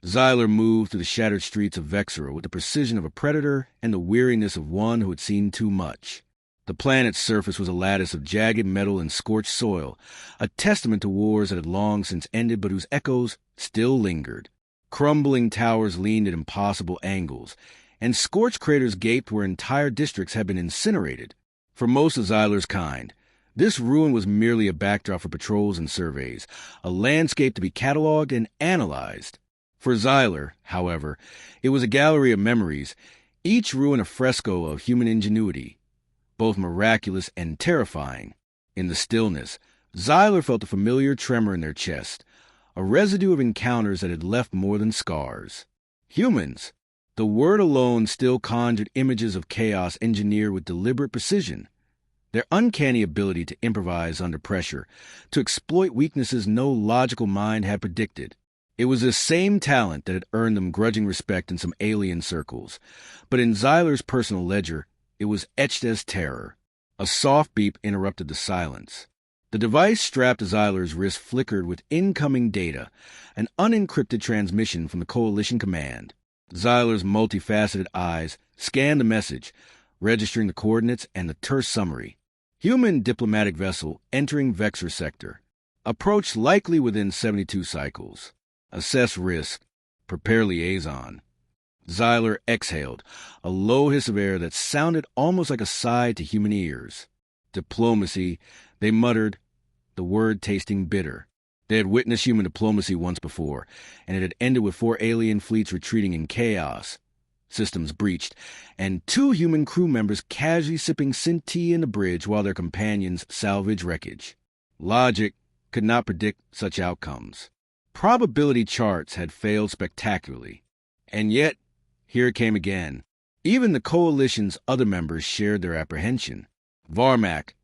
Xyler moved through the shattered streets of Vexera with the precision of a predator and the weariness of one who had seen too much. The planet's surface was a lattice of jagged metal and scorched soil, a testament to wars that had long since ended but whose echoes still lingered. Crumbling towers leaned at impossible angles, and scorched craters gaped where entire districts had been incinerated. For most of Xyler's kind, this ruin was merely a backdrop for patrols and surveys, a landscape to be catalogued and analyzed. For Xyler, however, it was a gallery of memories, each ruin a fresco of human ingenuity, both miraculous and terrifying. In the stillness, Xyler felt a familiar tremor in their chest, a residue of encounters that had left more than scars. Humans. The word alone still conjured images of chaos engineered with deliberate precision. Their uncanny ability to improvise under pressure, to exploit weaknesses no logical mind had predicted. It was this same talent that had earned them grudging respect in some alien circles, but in Xyler's personal ledger, it was etched as terror. A soft beep interrupted the silence. The device strapped to Xyler's wrist flickered with incoming data, an unencrypted transmission from the Coalition Command. Xyler's multifaceted eyes scanned the message, registering the coordinates and the terse summary. Human diplomatic vessel entering Vexer sector. Approach likely within 72 cycles. Assess risk. Prepare liaison. Xyler exhaled, a low hiss of air that sounded almost like a sigh to human ears. Diplomacy, they muttered, the word tasting bitter. They had witnessed human diplomacy once before, and it had ended with 4 alien fleets retreating in chaos, systems breached, and 2 human crew members casually sipping scent tea in the bridge while their companions salvage wreckage. Logic could not predict such outcomes. Probability charts had failed spectacularly. And yet, here it came again. Even the Coalition's other members shared their apprehension. Varmac,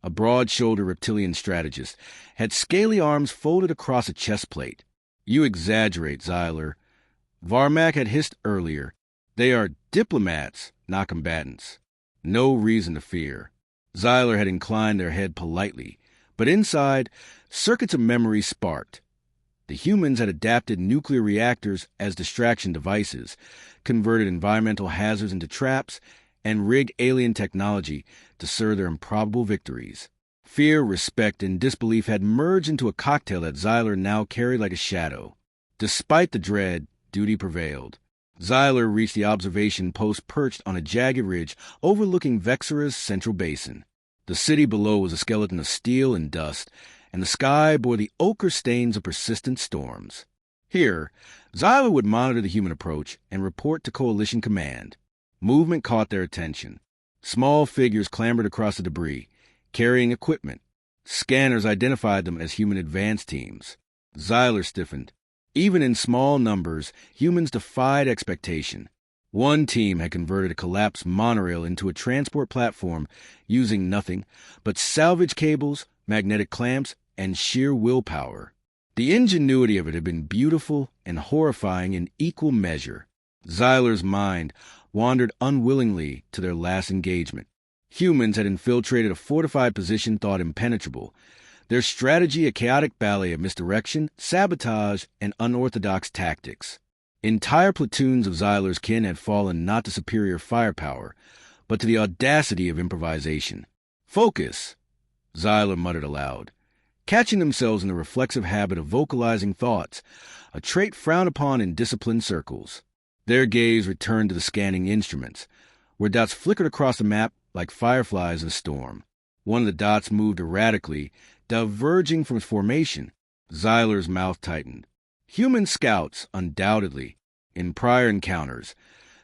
a broad-shouldered reptilian strategist, had scaly arms folded across a chest plate. You exaggerate, Xyler. Varmac had hissed earlier. They are diplomats, not combatants. No reason to fear. Xyler had inclined their head politely, but inside, circuits of memory sparked. The humans had adapted nuclear reactors as distraction devices, converted environmental hazards into traps, and rigged alien technology to serve their improbable victories. Fear, respect, and disbelief had merged into a cocktail that Xyler now carried like a shadow. Despite the dread, duty prevailed. Xyler reached the observation post perched on a jagged ridge overlooking Vexera's central basin. The city below was a skeleton of steel and dust, and the sky bore the ochre stains of persistent storms. Here, Xyler would monitor the human approach and report to Coalition Command. Movement caught their attention. Small figures clambered across the debris, carrying equipment. Scanners identified them as human advance teams. Xyler stiffened. Even in small numbers, humans defied expectation. One team had converted a collapsed monorail into a transport platform using nothing but salvage cables, magnetic clamps, and sheer willpower. The ingenuity of it had been beautiful and horrifying in equal measure. Xyler's mind wandered unwillingly to their last engagement. Humans had infiltrated a fortified position thought impenetrable, their strategy a chaotic ballet of misdirection, sabotage, and unorthodox tactics. Entire platoons of Xyler's kin had fallen not to superior firepower, but to the audacity of improvisation. Focus, Xyler muttered aloud, catching themselves in the reflexive habit of vocalizing thoughts, a trait frowned upon in disciplined circles. Their gaze returned to the scanning instruments, where dots flickered across the map like fireflies in a storm. One of the dots moved erratically, diverging from its formation. Xyler's mouth tightened. Human scouts, undoubtedly. In prior encounters,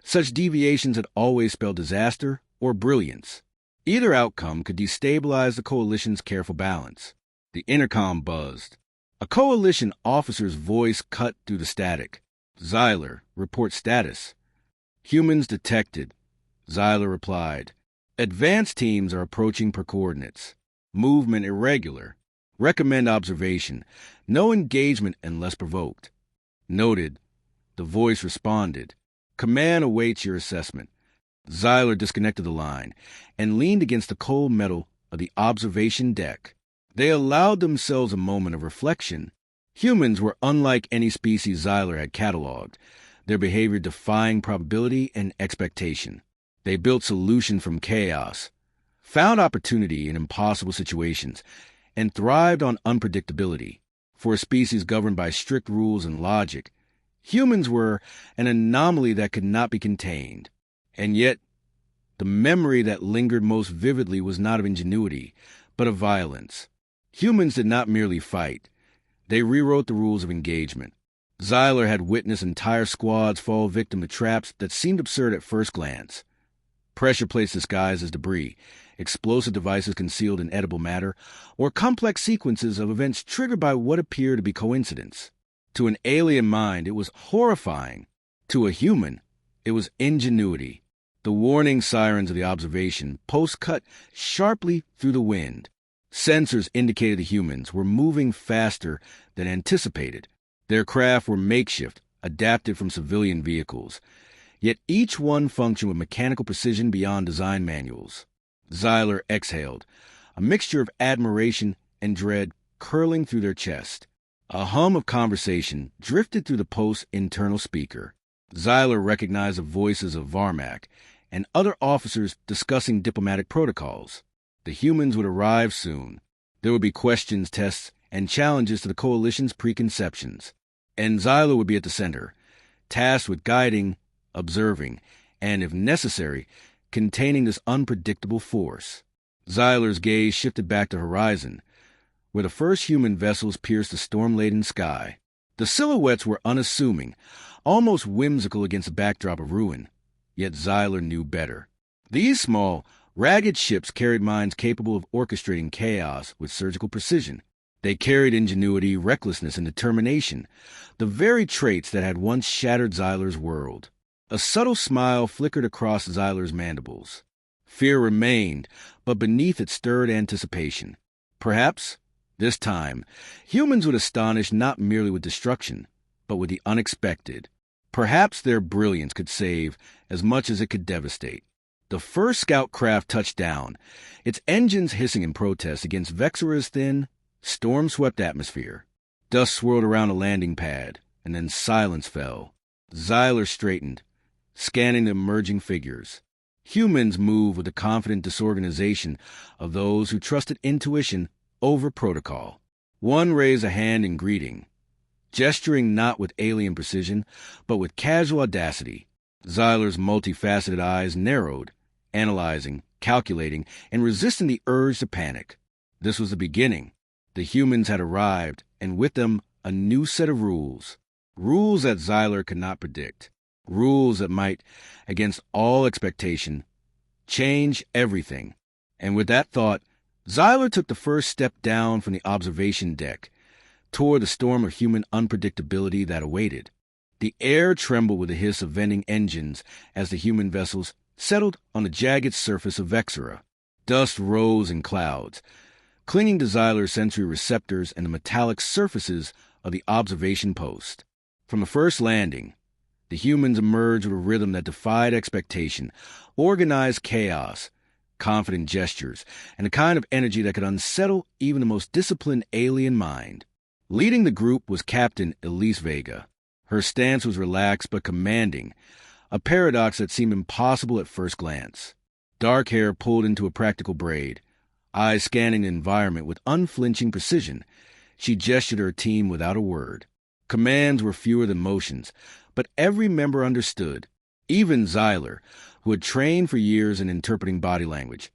such deviations had always spelled disaster or brilliance. Either outcome could destabilize the Coalition's careful balance. The intercom buzzed. A Coalition officer's voice cut through the static. Xyler, report status. Humans detected. Xyler replied. Advance teams are approaching per coordinates. Movement irregular. Recommend observation. No engagement unless provoked. Noted. The voice responded. Command awaits your assessment. Xyler disconnected the line and leaned against the cold metal of the observation deck. They allowed themselves a moment of reflection. Humans were unlike any species Xyler had cataloged, their behavior defying probability and expectation. They built solutions from chaos, found opportunity in impossible situations, and thrived on unpredictability. For a species governed by strict rules and logic, humans were an anomaly that could not be contained. And yet, the memory that lingered most vividly was not of ingenuity, but of violence. Humans did not merely fight. They rewrote the rules of engagement. Xyler had witnessed entire squads fall victim to traps that seemed absurd at first glance. Pressure plates disguised as debris, explosive devices concealed in edible matter, or complex sequences of events triggered by what appeared to be coincidence. To an alien mind, it was horrifying. To a human, it was ingenuity. The warning sirens of the observation post cut sharply through the wind. Sensors indicated the humans were moving faster than anticipated. Their craft were makeshift, adapted from civilian vehicles. Yet each one functioned with mechanical precision beyond design manuals. Xyler exhaled, a mixture of admiration and dread curling through their chest. A hum of conversation drifted through the post's internal speaker. Xyler recognized the voices of Varmak and other officers discussing diplomatic protocols. The humans would arrive soon. There would be questions, tests, and challenges to the Coalition's preconceptions. And Xyler would be at the center, tasked with guiding, observing, and, if necessary, containing this unpredictable force. Xyler's gaze shifted back to the horizon, where the first human vessels pierced the storm-laden sky. The silhouettes were unassuming, almost whimsical against a backdrop of ruin. Yet Xyler knew better. These small, ragged ships carried minds capable of orchestrating chaos with surgical precision. They carried ingenuity, recklessness, and determination, the very traits that had once shattered Xyler's world. A subtle smile flickered across Xyler's mandibles. Fear remained, but beneath it stirred anticipation. Perhaps, this time, humans would astonish not merely with destruction, but with the unexpected. Perhaps their brilliance could save as much as it could devastate. The first scout craft touched down, its engines hissing in protest against Vexura's thin, storm-swept atmosphere. Dust swirled around the landing pad, and then silence fell. Xyler straightened, scanning the emerging figures. Humans moved with the confident disorganization of those who trusted intuition over protocol. One raised a hand in greeting, gesturing not with alien precision, but with casual audacity. Xyler's multifaceted eyes narrowed, analyzing, calculating, and resisting the urge to panic. This was the beginning. The humans had arrived, and with them a new set of rules. Rules that Xyler could not predict. Rules that might, against all expectation, change everything. And with that thought, Xyler took the first step down from the observation deck, toward the storm of human unpredictability that awaited. The air trembled with the hiss of vending engines as the human vessels settled on the jagged surface of Vexura. Dust rose in clouds, clinging to Xyler's sensory receptors and the metallic surfaces of the observation post. From the first landing, the humans emerged with a rhythm that defied expectation, organized chaos, confident gestures, and a kind of energy that could unsettle even the most disciplined alien mind. Leading the group was Captain Elise Vega. Her stance was relaxed but commanding, a paradox that seemed impossible at first glance. Dark hair pulled into a practical braid, eyes scanning the environment with unflinching precision, she gestured her team without a word. Commands were fewer than motions, but every member understood. Even Xyler, who had trained for years in interpreting body language,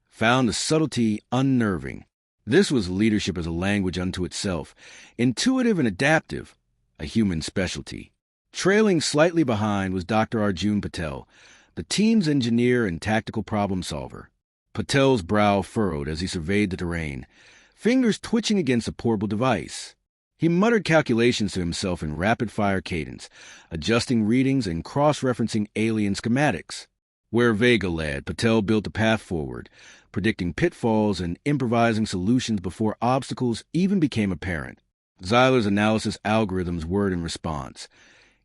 found the subtlety unnerving. This was leadership as a language unto itself, intuitive and adaptive, a human specialty. Trailing slightly behind was Dr. Arjun Patel, the team's engineer and tactical problem solver. Patel's brow furrowed as he surveyed the terrain, fingers twitching against a portable device. He muttered calculations to himself in rapid-fire cadence, adjusting readings and cross-referencing alien schematics. Where Vega led, Patel built a path forward, predicting pitfalls and improvising solutions before obstacles even became apparent. Xyler's analysis algorithms whirred in response.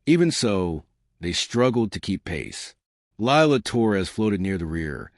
Even so, they struggled to keep pace. Lila Torres floated near the rear,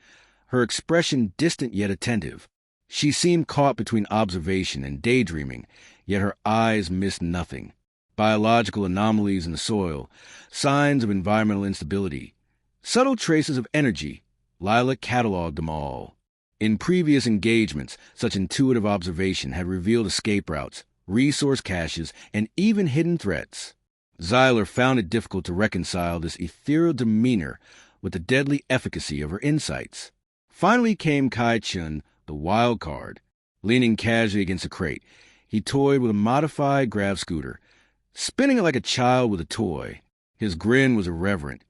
her expression distant yet attentive. She seemed caught between observation and daydreaming, yet her eyes missed nothing. Biological anomalies in the soil, signs of environmental instability, subtle traces of energy. Lila cataloged them all. In previous engagements, such intuitive observation had revealed escape routes, resource caches, and even hidden threats. Xyler found it difficult to reconcile this ethereal demeanor with the deadly efficacy of her insights. Finally came Kai Chun, the wild card. Leaning casually against a crate, he toyed with a modified grav scooter, spinning it like a child with a toy. His grin was irreverent,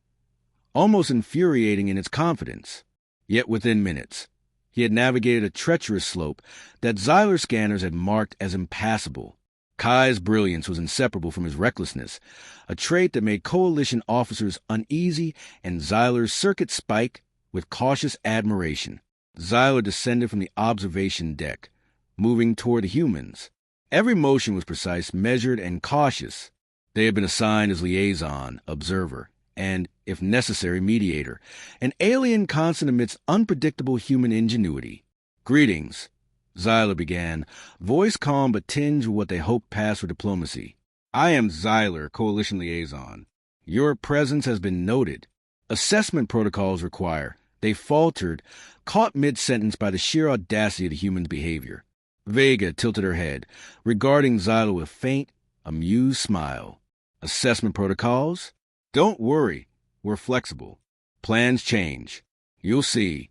almost infuriating in its confidence. Yet within minutes, he had navigated a treacherous slope that Xyler scanners had marked as impassable. Kai's brilliance was inseparable from his recklessness, a trait that made Coalition officers uneasy, and Xyler's circuit spike with cautious admiration. Xyler descended from the observation deck, moving toward the humans. Every motion was precise, measured, and cautious. They had been assigned as liaison, observer, and, if necessary, mediator, an alien constant amidst unpredictable human ingenuity. "Greetings," Xyler began, voice calm but tinged with what they hoped passed for diplomacy. "I am Xyler, Coalition liaison. Your presence has been noted. Assessment protocols require." They faltered, caught mid-sentence by the sheer audacity of the human's behavior. Vega tilted her head, regarding Xyler with a faint, amused smile. "Assessment protocols? Don't worry, we're flexible. Plans change. You'll see."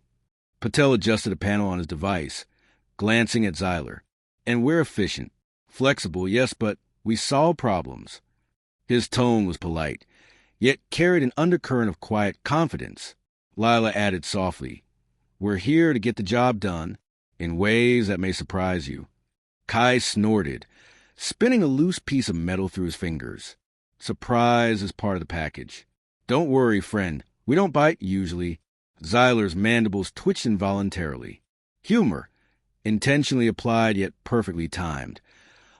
Patel adjusted a panel on his device, glancing at Xyler. "And we're efficient. Flexible, yes, but we solve problems." His tone was polite, yet carried an undercurrent of quiet confidence. Lila added softly, "We're here to get the job done, in ways that may surprise you." Kai snorted, spinning a loose piece of metal through his fingers. "Surprise is part of the package. Don't worry, friend. We don't bite, usually." Xyler's mandibles twitched involuntarily. Humor, intentionally applied yet perfectly timed,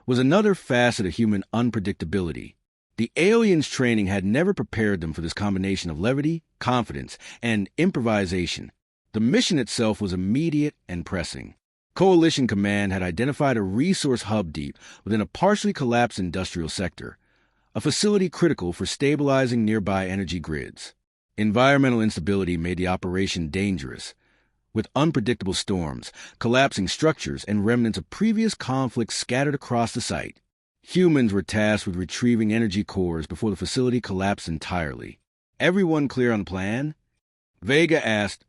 was another facet of human unpredictability. The aliens' training had never prepared them for this combination of levity, confidence, and improvisation. The mission itself was immediate and pressing. Coalition Command had identified a resource hub deep within a partially collapsed industrial sector, a facility critical for stabilizing nearby energy grids. Environmental instability made the operation dangerous, with unpredictable storms, collapsing structures, and remnants of previous conflicts scattered across the site. Humans were tasked with retrieving energy cores before the facility collapsed entirely. "Everyone clear on the plan?" Vega asked,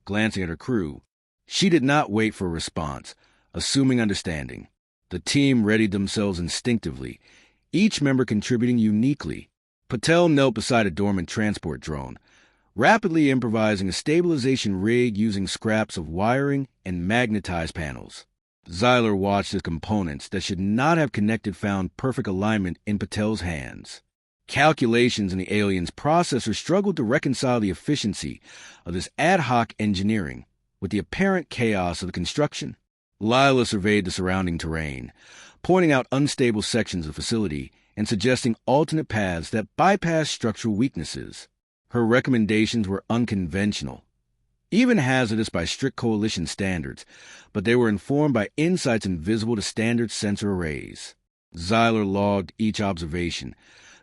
glancing at her crew. She did not wait for a response, assuming understanding. The team readied themselves instinctively, each member contributing uniquely. Patel knelt beside a dormant transport drone, rapidly improvising a stabilization rig using scraps of wiring and magnetized panels. Xyler watched as components that should not have connected found perfect alignment in Patel's hands. Calculations in the alien's processor struggled to reconcile the efficiency of this ad hoc engineering with the apparent chaos of the construction. Lila surveyed the surrounding terrain, pointing out unstable sections of the facility and suggesting alternate paths that bypassed structural weaknesses. Her recommendations were unconventional, even hazardous by strict Coalition standards, but they were informed by insights invisible to standard sensor arrays. Xyler logged each observation,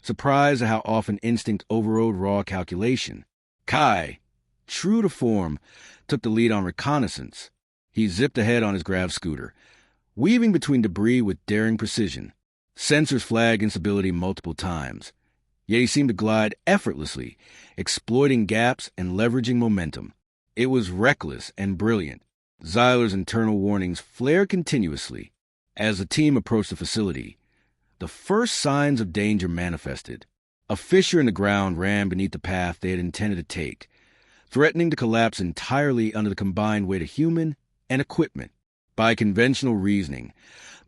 surprised at how often instinct overrode raw calculation. Kai, true to form, took the lead on reconnaissance. He zipped ahead on his grav scooter, weaving between debris with daring precision. Sensors flagged instability multiple times, yet he seemed to glide effortlessly, exploiting gaps and leveraging momentum. It was reckless and brilliant. Xyler's internal warnings flared continuously. As the team approached the facility, the first signs of danger manifested. A fissure in the ground ran beneath the path they had intended to take, threatening to collapse entirely under the combined weight of human and equipment. By conventional reasoning,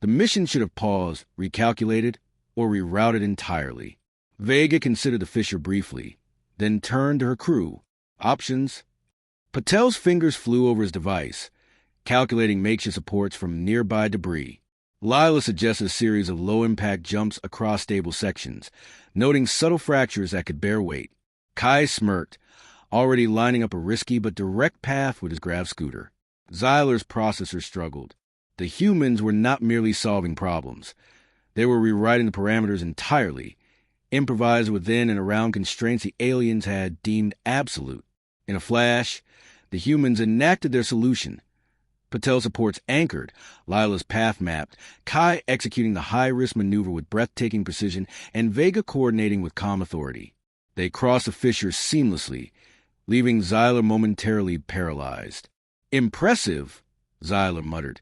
the mission should have paused, recalculated, or rerouted entirely. Vega considered the fissure briefly, then turned to her crew. Options? Patel's fingers flew over his device, calculating makeshift supports from nearby debris. Lila suggested a series of low-impact jumps across stable sections, noting subtle fractures that could bear weight. Kai smirked, already lining up a risky but direct path with his grav scooter. Xyler's processor struggled, The humans were not merely solving problems. They were rewriting the parameters entirely, improvised within and around constraints the aliens had deemed absolute. In a flash, the humans enacted their solution. Patel's supports anchored, Lila's path mapped, Kai executing the high-risk maneuver with breathtaking precision, and Vega coordinating with calm authority. They crossed the fissure seamlessly, leaving Xyler momentarily paralyzed. "Impressive," Xyler muttered,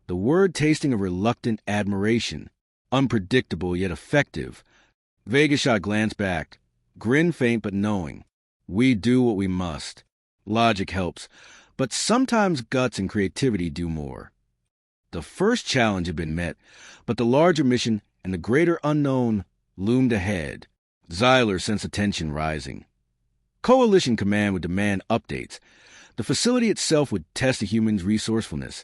the word tasting of reluctant admiration. "Unpredictable yet effective." Vega shot a glance back, grin faint but knowing. "We do what we must. Logic helps, but sometimes guts and creativity do more." The first challenge had been met, but the larger mission and the greater unknown loomed ahead. Xyler sensed the tension rising. Coalition Command would demand updates. The facility itself would test the humans' resourcefulness,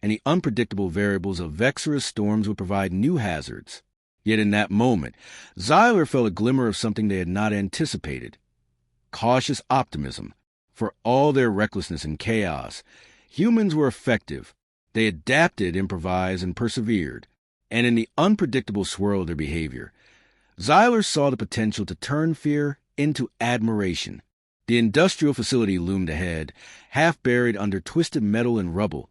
and the unpredictable variables of Vexra's storms would provide new hazards. Yet in that moment, Xyler felt a glimmer of something they had not anticipated. Cautious optimism. For all their recklessness and chaos, humans were effective. They adapted, improvised, and persevered. And in the unpredictable swirl of their behavior, Xyler saw the potential to turn fear into admiration. The industrial facility loomed ahead, half buried under twisted metal and rubble,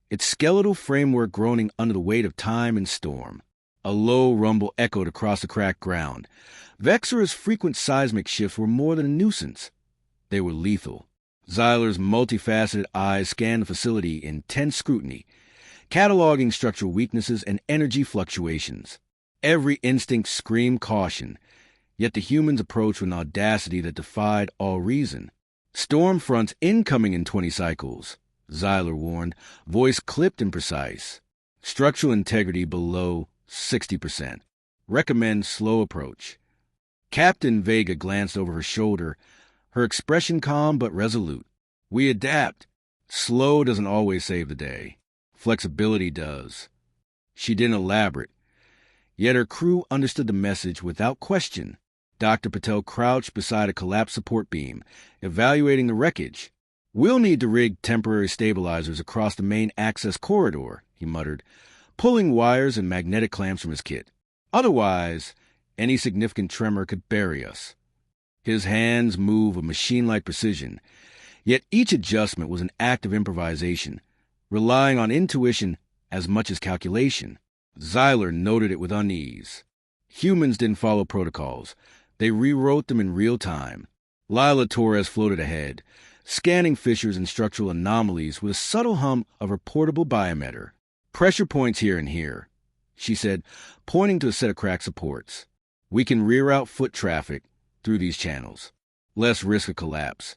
its skeletal framework groaning under the weight of time and storm. A low rumble echoed across the cracked ground. Vexra's frequent seismic shifts were more than a nuisance. They were lethal. Xyler's multifaceted eyes scanned the facility in tense scrutiny, cataloging structural weaknesses and energy fluctuations. Every instinct screamed caution, yet the humans approached with an audacity that defied all reason. "Storm fronts incoming in 20 cycles," Xyler warned, voice clipped and precise. "Structural integrity below 60%. Recommend slow approach." Captain Vega glanced over her shoulder, her expression calm but resolute. "We adapt. Slow doesn't always save the day. Flexibility does." She didn't elaborate, yet her crew understood the message without question. Dr. Patel crouched beside a collapsed support beam, evaluating the wreckage. "We'll need to rig temporary stabilizers across the main access corridor," he muttered, pulling wires and magnetic clamps from his kit. "Otherwise, any significant tremor could bury us." His hands moved with machine-like precision, yet each adjustment was an act of improvisation, relying on intuition as much as calculation. Xyler noted it with unease. Humans didn't follow protocols. They rewrote them in real time. Lila Torres floated ahead, scanning fissures and structural anomalies with a subtle hum of her portable biometer. "Pressure points here and here," she said, pointing to a set of cracked supports. "We can reroute foot traffic through these channels. Less risk of collapse,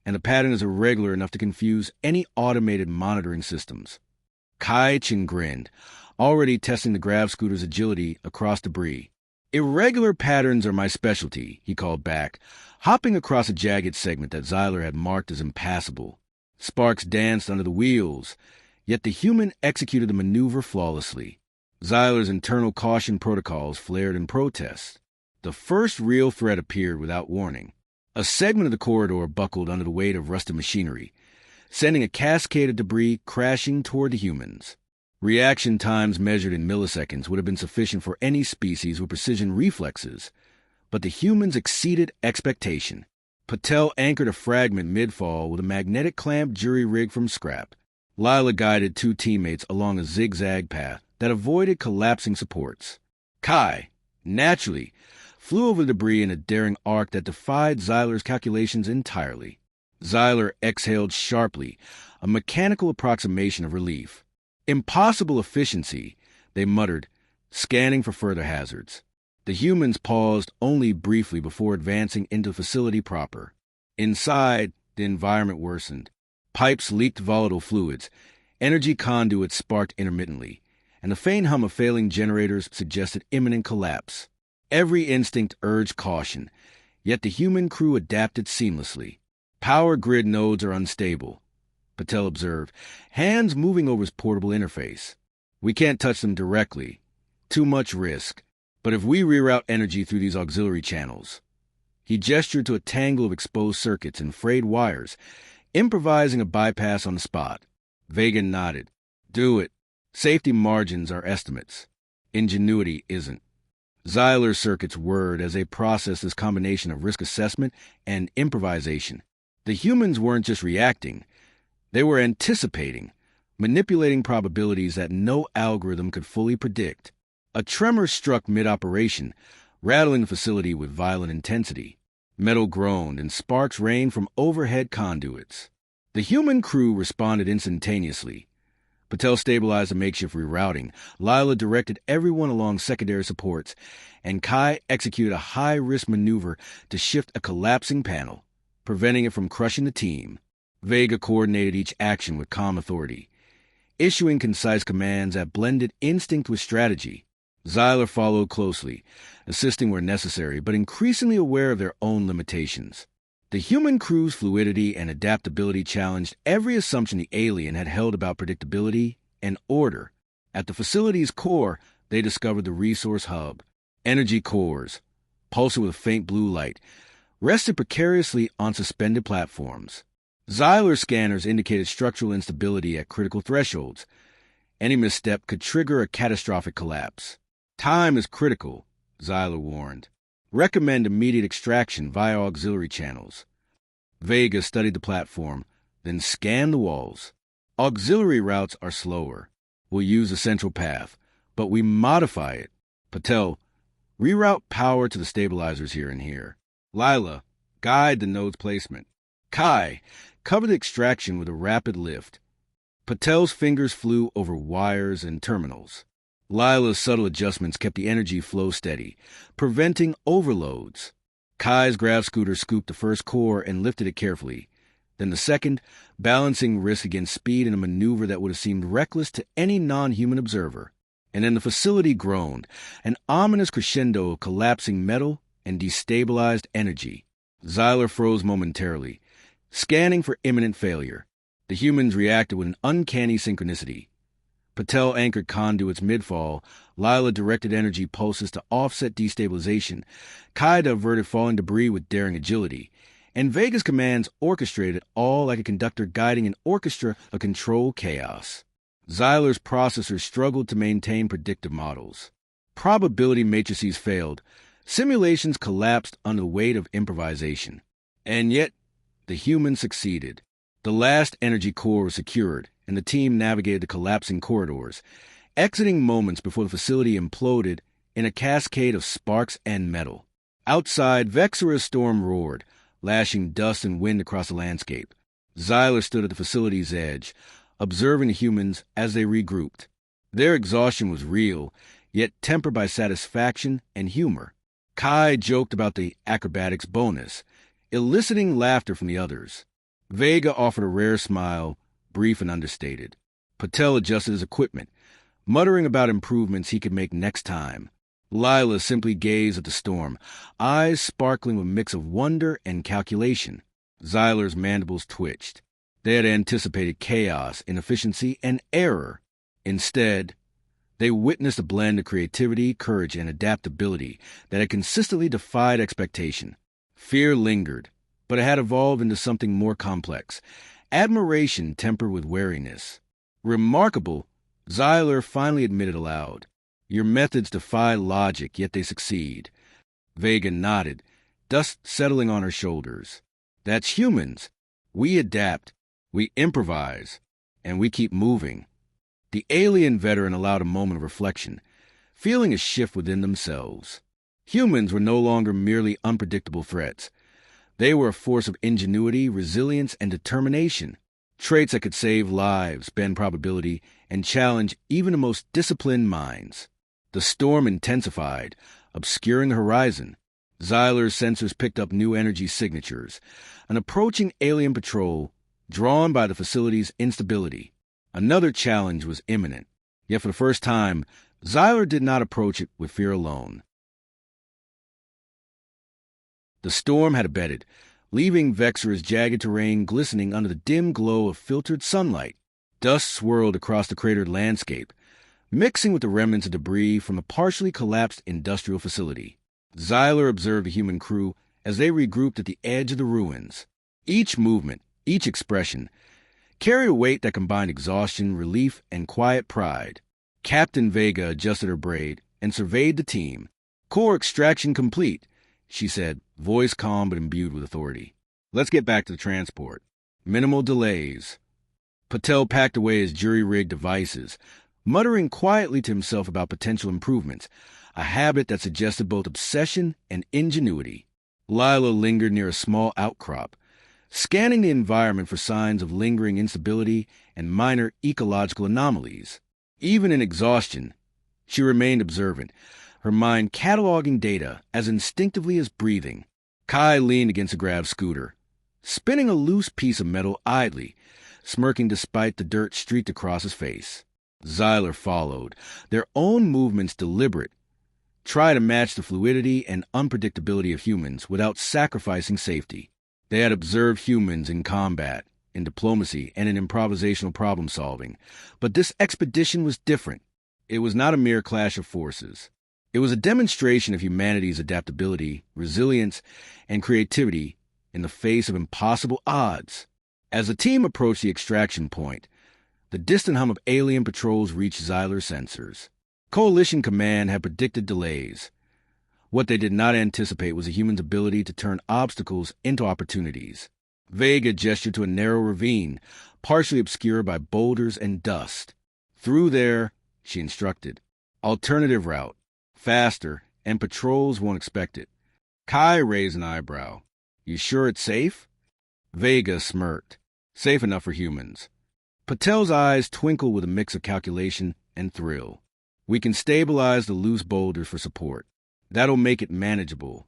and the pattern is irregular enough to confuse any automated monitoring systems." Kai-Chin grinned, already testing the grav scooter's agility across debris. "Irregular patterns are my specialty," he called back, hopping across a jagged segment that Xyler had marked as impassable. Sparks danced under the wheels, yet the human executed the maneuver flawlessly. Xyler's internal caution protocols flared in protest. The first real threat appeared without warning. A segment of the corridor buckled under the weight of rusted machinery, sending a cascade of debris crashing toward the humans. Reaction times measured in milliseconds would have been sufficient for any species with precision reflexes, but the humans exceeded expectation. Patel anchored a fragment mid-fall with a magnetic clamp jury rig from scrap. Lila guided two teammates along a zigzag path that avoided collapsing supports. Kai, naturally, flew over the debris in a daring arc that defied Xyler's calculations entirely. Xyler exhaled sharply, a mechanical approximation of relief. "Impossible efficiency," they muttered, scanning for further hazards. The humans paused only briefly before advancing into the facility proper. Inside, the environment worsened. Pipes leaked volatile fluids, energy conduits sparked intermittently, and the faint hum of failing generators suggested imminent collapse. Every instinct urged caution, yet the human crew adapted seamlessly. "Power grid nodes are unstable," Patel observed, hands moving over his portable interface. "We can't touch them directly. Too much risk. But if we reroute energy through these auxiliary channels..." He gestured to a tangle of exposed circuits and frayed wires, improvising a bypass on the spot. Vega nodded. "Do it. Safety margins are estimates. Ingenuity isn't. Xyler's circuits whirred as they processed this combination of risk assessment and improvisation. The humans weren't just reacting, they were anticipating, manipulating probabilities that no algorithm could fully predict. A tremor struck mid-operation, rattling the facility with violent intensity. Metal groaned and sparks rained from overhead conduits. The human crew responded instantaneously. Patel stabilized a makeshift rerouting, Lila directed everyone along secondary supports, and Kai executed a high-risk maneuver to shift a collapsing panel, preventing it from crushing the team. Vega coordinated each action with calm authority, issuing concise commands that blended instinct with strategy. Xyler followed closely, assisting where necessary, but increasingly aware of their own limitations. The human crew's fluidity and adaptability challenged every assumption the alien had held about predictability and order. At the facility's core, they discovered the resource hub. Energy cores, pulsing with a faint blue light, rested precariously on suspended platforms. Xyler scanners indicated structural instability at critical thresholds. Any misstep could trigger a catastrophic collapse. Time is critical, Xyler warned. Recommend immediate extraction via auxiliary channels. Vega studied the platform, then scanned the walls. Auxiliary routes are slower. We'll use the central path, but we modify it. Patel, reroute power to the stabilizers here and here. Lila, guide the node's placement. Kai, cover the extraction with a rapid lift. Patel's fingers flew over wires and terminals. Lila's subtle adjustments kept the energy flow steady, preventing overloads. Kai's grav scooter scooped the first core and lifted it carefully. Then the second, balancing risk against speed in a maneuver that would have seemed reckless to any non-human observer. And then the facility groaned, an ominous crescendo of collapsing metal and destabilized energy. Xyler froze momentarily, scanning for imminent failure. The humans reacted with an uncanny synchronicity. Patel anchored conduits mid-fall, Lila directed energy pulses to offset destabilization, Kai diverted falling debris with daring agility, and Vega's commands orchestrated all like a conductor guiding an orchestra of controlled chaos. Xyler's processors struggled to maintain predictive models. Probability matrices failed. Simulations collapsed under the weight of improvisation. And yet, the humans succeeded. The last energy core was secured, and the team navigated the collapsing corridors, exiting moments before the facility imploded in a cascade of sparks and metal. Outside, Vexera's storm roared, lashing dust and wind across the landscape. Xyler stood at the facility's edge, observing the humans as they regrouped. Their exhaustion was real, yet tempered by satisfaction and humor. Kai joked about the acrobatics bonus, eliciting laughter from the others. Vega offered a rare smile, brief and understated. Patel adjusted his equipment, muttering about improvements he could make next time. Lila simply gazed at the storm, eyes sparkling with a mix of wonder and calculation. Xyler's mandibles twitched. They had anticipated chaos, inefficiency, and error. Instead, they witnessed a blend of creativity, courage, and adaptability that had consistently defied expectation. Fear lingered, but it had evolved into something more complex. Admiration tempered with wariness. Remarkable, Xyler finally admitted aloud. Your methods defy logic, yet they succeed. Vega nodded, dust settling on her shoulders. That's humans. We adapt, we improvise, and we keep moving. The alien veteran allowed a moment of reflection, feeling a shift within themselves. Humans were no longer merely unpredictable threats. They were a force of ingenuity, resilience, and determination, traits that could save lives, bend probability, and challenge even the most disciplined minds. The storm intensified, obscuring the horizon. Xyler's sensors picked up new energy signatures, an approaching alien patrol drawn by the facility's instability. Another challenge was imminent, yet for the first time, Xyler did not approach it with fear alone. The storm had abated, leaving Vexera's jagged terrain glistening under the dim glow of filtered sunlight. Dust swirled across the cratered landscape, mixing with the remnants of debris from a partially collapsed industrial facility. Xyler observed the human crew as they regrouped at the edge of the ruins. Each movement, each expression, carried a weight that combined exhaustion, relief, and quiet pride. Captain Vega adjusted her braid and surveyed the team. "Core extraction complete," she said, voice calm but imbued with authority. "Let's get back to the transport. Minimal delays." Patel packed away his jury-rigged devices, muttering quietly to himself about potential improvements, a habit that suggested both obsession and ingenuity. Lila lingered near a small outcrop, scanning the environment for signs of lingering instability and minor ecological anomalies. Even in exhaustion, she remained observant, her mind cataloging data as instinctively as breathing. Kai leaned against a grav scooter, spinning a loose piece of metal idly, smirking despite the dirt streaked across his face. Xyler followed, their own movements deliberate, try to match the fluidity and unpredictability of humans without sacrificing safety. They had observed humans in combat, in diplomacy, and in improvisational problem-solving, but this expedition was different. It was not a mere clash of forces. It was a demonstration of humanity's adaptability, resilience, and creativity in the face of impossible odds. As the team approached the extraction point, the distant hum of alien patrols reached Xyler's sensors. Coalition Command had predicted delays. What they did not anticipate was a human's ability to turn obstacles into opportunities. Vega gestured to a narrow ravine, partially obscured by boulders and dust. "Through there," she instructed. "Alternative route. Faster, and patrols won't expect it." Kai raised an eyebrow. "You sure it's safe?" Vega smirked. "Safe enough for humans." Patel's eyes twinkled with a mix of calculation and thrill. "We can stabilize the loose boulders for support. That'll make it manageable."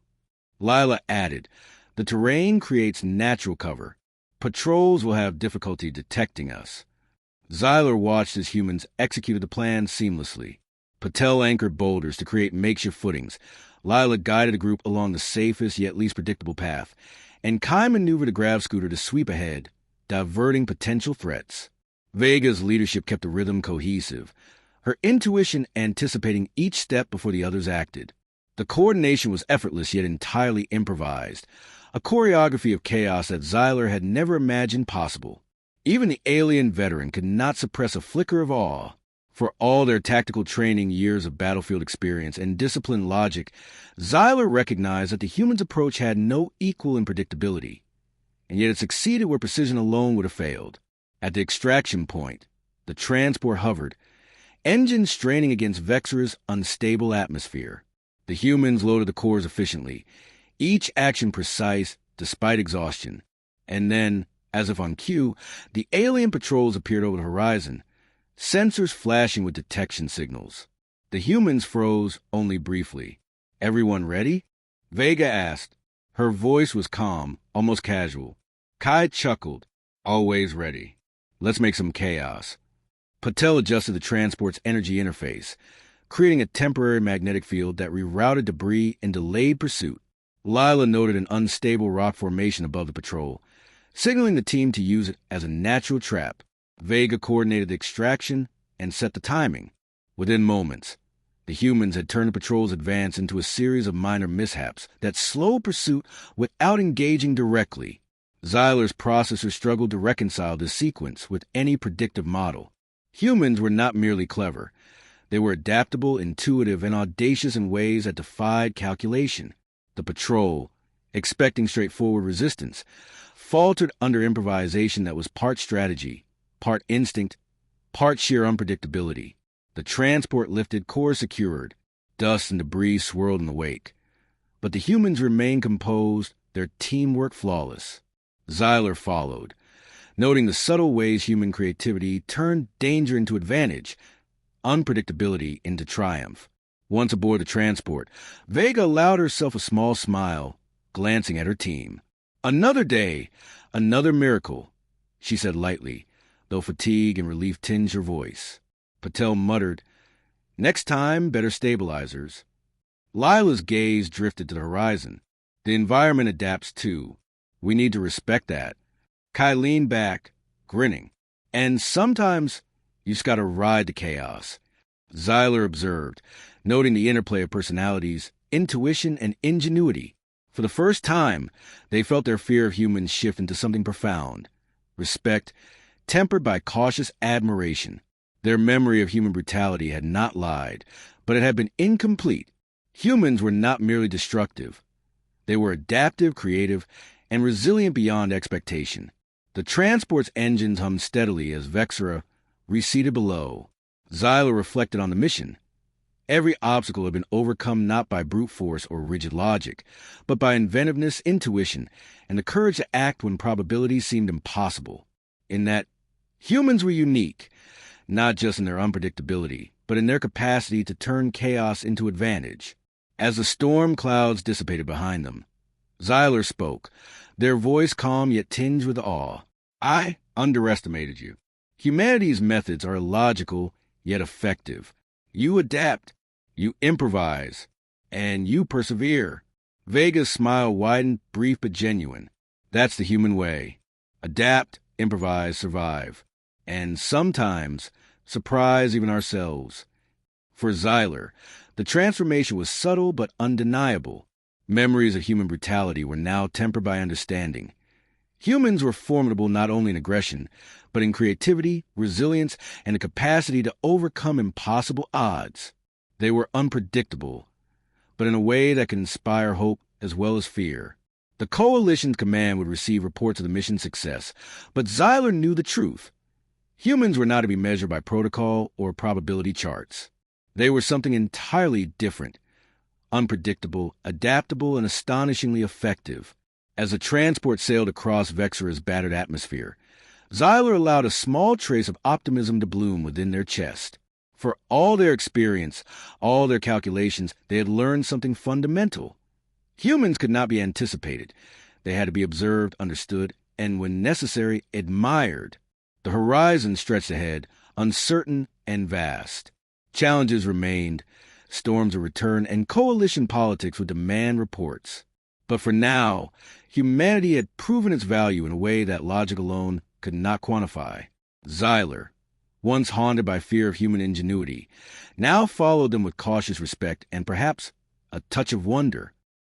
Lila added, "The terrain creates natural cover. Patrols will have difficulty detecting us." Xyler watched as humans executed the plan seamlessly. Patel anchored boulders to create makeshift footings. Lila guided the group along the safest yet least predictable path, and Kai maneuvered a grav scooter to sweep ahead, diverting potential threats. Vega's leadership kept the rhythm cohesive, her intuition anticipating each step before the others acted. The coordination was effortless yet entirely improvised, a choreography of chaos that Xyler had never imagined possible. Even the alien veteran could not suppress a flicker of awe. For all their tactical training, years of battlefield experience, and disciplined logic, Xyler recognized that the humans' approach had no equal in predictability, and yet it succeeded where precision alone would have failed. At the extraction point, the transport hovered, engines straining against Vexor's unstable atmosphere. The humans loaded the cores efficiently, each action precise despite exhaustion. And then, as if on cue, the alien patrols appeared over the horizon, sensors flashing with detection signals. The humans froze only briefly. "Everyone ready?" Vega asked. Her voice was calm, almost casual. Kai chuckled. "Always ready. Let's make some chaos." Patel adjusted the transport's energy interface, creating a temporary magnetic field that rerouted debris and delayed pursuit. Lila noted an unstable rock formation above the patrol, signaling the team to use it as a natural trap. Vega coordinated the extraction and set the timing. Within moments, the humans had turned the patrol's advance into a series of minor mishaps that slowed pursuit without engaging directly. Xyler's processor struggled to reconcile this sequence with any predictive model. Humans were not merely clever. They were adaptable, intuitive, and audacious in ways that defied calculation. The patrol, expecting straightforward resistance, faltered under improvisation that was part strategy, part instinct, part sheer unpredictability. The transport lifted, core secured. Dust and debris swirled in the wake. But the humans remained composed, their teamwork flawless. Xyler followed, noting the subtle ways human creativity turned danger into advantage, unpredictability into triumph. Once aboard the transport, Vega allowed herself a small smile, glancing at her team. "Another day, another miracle," she said lightly, though fatigue and relief tinged her voice. Patel muttered, "Next time, better stabilizers." Lila's gaze drifted to the horizon. "The environment adapts too. We need to respect that." Kai leaned back, grinning. "And sometimes you just gotta ride the chaos." Xyler observed, noting the interplay of personalities, intuition, and ingenuity. For the first time, they felt their fear of humans shift into something profound. Respect, tempered by cautious admiration. Their memory of human brutality had not lied, but it had been incomplete. Humans were not merely destructive. They were adaptive, creative, and resilient beyond expectation. The transport's engines hummed steadily as Vexera receded below. Xyler reflected on the mission. Every obstacle had been overcome not by brute force or rigid logic, but by inventiveness, intuition, and the courage to act when probabilities seemed impossible. In that, humans were unique, not just in their unpredictability, but in their capacity to turn chaos into advantage. As the storm clouds dissipated behind them, Xyler spoke, their voice calm yet tinged with awe. I underestimated you. Humanity's methods are illogical yet effective. You adapt, you improvise, and you persevere. Vega's smile widened, brief but genuine. That's the human way. Adapt, improvise, survive. And sometimes surprise even ourselves. For Xyler, the transformation was subtle but undeniable. Memories of human brutality were now tempered by understanding. Humans were formidable not only in aggression, but in creativity, resilience, and the capacity to overcome impossible odds. They were unpredictable, but in a way that could inspire hope as well as fear. The Coalition's command would receive reports of the mission's success, but Xyler knew the truth. Humans were not to be measured by protocol or probability charts. They were something entirely different, unpredictable, adaptable, and astonishingly effective. As the transport sailed across Vexera's battered atmosphere, Xyler allowed a small trace of optimism to bloom within their chest. For all their experience, all their calculations, they had learned something fundamental. Humans could not be anticipated. They had to be observed, understood, and when necessary, admired. The horizon stretched ahead, uncertain and vast. Challenges remained, storms would return, and coalition politics would demand reports. But for now, humanity had proven its value in a way that logic alone could not quantify. Xyler, once haunted by fear of human ingenuity, now followed them with cautious respect and perhaps a touch of wonder.